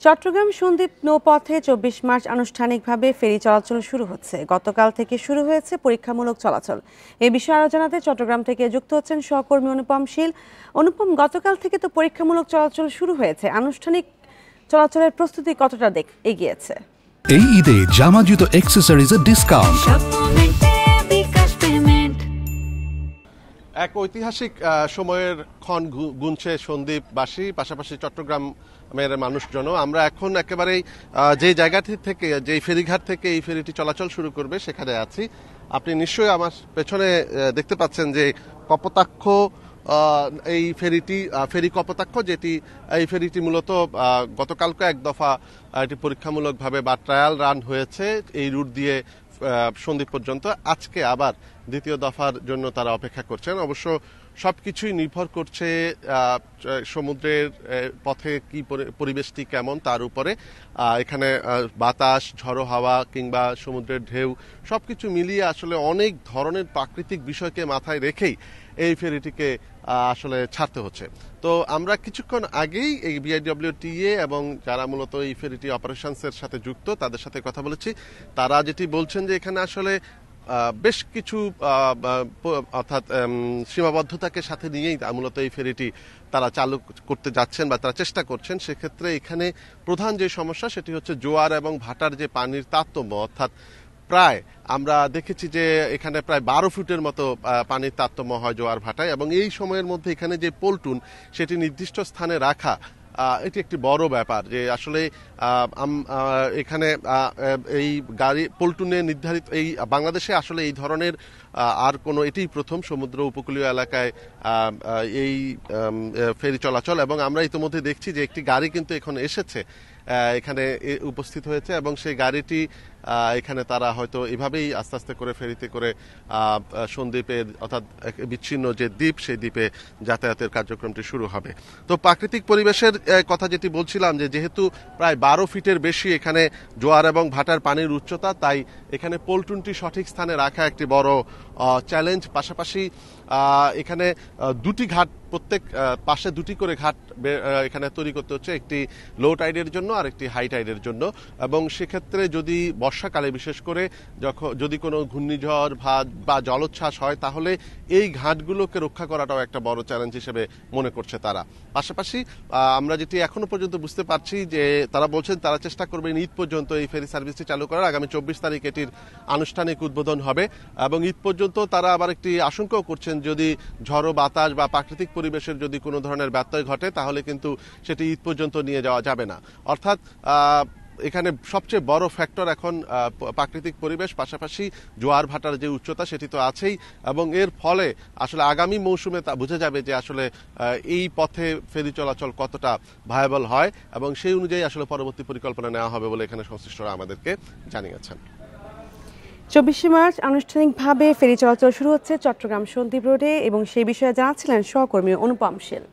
Chittagong Sandwip নৌপথে ২৪ March আনুষ্ঠানিকভাবে ফেরি চলাচল শুরু হচ্ছে। গতকাল থেকে শুরু হয়েছে পরীক্ষামূলক চলাচল। এ বিষয়ে আরও জানাতে চট্টগ্রাম থেকে যুক্ত হচ্ছেন সহকর্মী অনুপম শীল। অনুপম, গতকাল থেকে তো পরীক্ষামূলক চলাচল শুরু হয়েছে, আনুষ্ঠানিক চলাচলের প্রস্তুতি কতটা এগিয়েছে? এই ঈদে জামা জুতো অ্যাক্সেসরিজের ডিসকাউন্ট। এক ঐতিহাসিক সময়ের ক্ষণ গুনছে সন্দ্বীপবাসী, পাশাপাশি চট্টগ্রামের মানুষজনও। আমরা এখন একেবারেই যে জায়গাটি থেকে, যে ফেরিঘাট থেকে এই ফেরিটি চলাচল শুরু করবে সেখানে আছি। আপনি নিশ্চয়ই আমার পেছনে দেখতে পাচ্ছেন যে কপোতাক্ষ এই ফেরি কপোতাক্ষ, যেটি এই ফেরিটি মূলত গতকালকে এক দফা এটি পরীক্ষামূলকভাবে বা ট্রায়াল রান হয়েছে এই রুট দিয়ে সন্দ্বীপ পর্যন্ত। আজকে আবার দ্বিতীয় দফার জন্য তারা অপেক্ষা করছেন। অবশ্য সবকিছুই নির্ভর করছে সমুদ্রের পথে কি পরিবেশটি কেমন তার উপরে। এখানে বাতাস, ঝড়ো হাওয়া কিংবা সমুদ্রের ঢেউ সবকিছু মিলিয়ে আসলে অনেক ধরনের প্রাকৃতিক বিষয়কে মাথায় রেখেই এই ফেরিটিকে আসলে ছাড়তে হচ্ছে। তো আমরা কিছুক্ষণ আগেই এই বিআইডব্লিউটিএ এবং যারা মূলত এই ফেরিটি অপারেশনসের সাথে যুক্ত তাদের সাথে কথা বলেছি। তারা যেটি বলছেন যে এখানে আসলে বেশ কিছু অর্থাৎ সীমাবদ্ধতাকে সাথে নিয়েই মূলত এই ফেরিটি তারা চালু করতে যাচ্ছেন বা তারা চেষ্টা করছেন। সেক্ষেত্রে এখানে প্রধান যে সমস্যা সেটি হচ্ছে জোয়ার এবং ভাটার যে পানির তারতম্য, অর্থাৎ প্রায় আমরা দেখেছি যে এখানে প্রায় 12 ফুটের মতো পানির তারতম্য হয় জোয়ার ভাটায়, এবং এই সময়ের মধ্যে এখানে যে পল্টুন সেটি নির্দিষ্ট স্থানে রাখা এটি একটি বড় ব্যাপার। যে আসলে এখানে এই গাড়ি পল্টুনে নির্ধারিত এই বাংলাদেশে আসলে এই ধরনের আর কোনো এটি প্রথম সমুদ্র উপকূলীয় এলাকায় এই ফেরি চলাচল। এবং আমরা ইতিমধ্যে দেখছি যে একটি গাড়ি কিন্তু এখন এসেছে, এখানে উপস্থিত হয়েছে, এবং সেই গাড়িটি এখানে তারা হয়তো এভাবেই আস্তে আস্তে করে ফেরিতে করে সন্দ্বীপের অর্থাৎ বিচ্ছিন্ন যে দ্বীপ সেই দ্বীপে যাতায়াতের কার্যক্রমটি শুরু হবে। তো প্রাকৃতিক পরিবেশের কথা যেটি বলছিলাম, যে যেহেতু প্রায় 12 ফিটের বেশি এখানে জোয়ার এবং ভাটার পানির উচ্চতা, তাই এখানে পল্টুনটি সঠিক স্থানে রাখা একটি বড় চ্যালেঞ্জ। পাশাপাশি এখানে দুটি ঘাট, প্রত্যেক পাশে দুটি করে ঘাট এখানে তৈরি করতে হচ্ছে, একটি লো টাইডের জন্য আর একটি হাই টাইডের জন্য। এবং সেক্ষেত্রে যদি বর্ষাকালে বিশেষ করে যদি কোনো ঘূর্ণিঝড় বা জলোচ্ছ্বাস হয়, তাহলে এই ঘাটগুলোকে রক্ষা করাটাও একটা বড় চ্যালেঞ্জ হিসেবে মনে করছে তারা। পাশাপাশি আমরা যেটি এখনো পর্যন্ত বুঝতে পারছি যে তারা বলছেন তারা চেষ্টা করবেন ঈদ পর্যন্ত এই ফেরি সার্ভিসটি চালু করার। আগামী 24 তারিখ এটির আনুষ্ঠানিক উদ্বোধন হবে, এবং ঈদ পর্যন্ত তারা আবার একটি আশঙ্কাও করছেন যদি ঝড়ো বাতাস বা প্রাকৃতিক পরিবেশের যদি কোনো ধরনের ব্যত্যয় ঘটে তাহলে কিন্তু সেটি ঈদ পর্যন্ত নিয়ে যাওয়া যাবে না। অর্থাৎ এখানে সবচেয়ে বড় ফ্যাক্টর এখন প্রাকৃতিক পরিবেশ, পাশাপাশি জোয়ার ভাটার যে উচ্চতা সেটি তো আছেই, এবং এর ফলে আসলে আগামী মৌসুমে তা বোঝা যাবে যে আসলে এই পথে ফেরি চলাচল কতটা ভায়াবল হয়, এবং সেই অনুযায়ী আসলে পরবর্তী পরিকল্পনা নেওয়া হবে বলে এখানে সংশ্লিষ্টরা আমাদেরকে জানিয়েছেন। 24 মার্চ আনুষ্ঠানিকভাবে ফেরি চলাচল শুরু হচ্ছে চট্টগ্রাম সন্দ্বীপ রোডে, এবং সেই বিষয়ে জানাচ্ছিলেন সহকর্মী অনুপম শীল।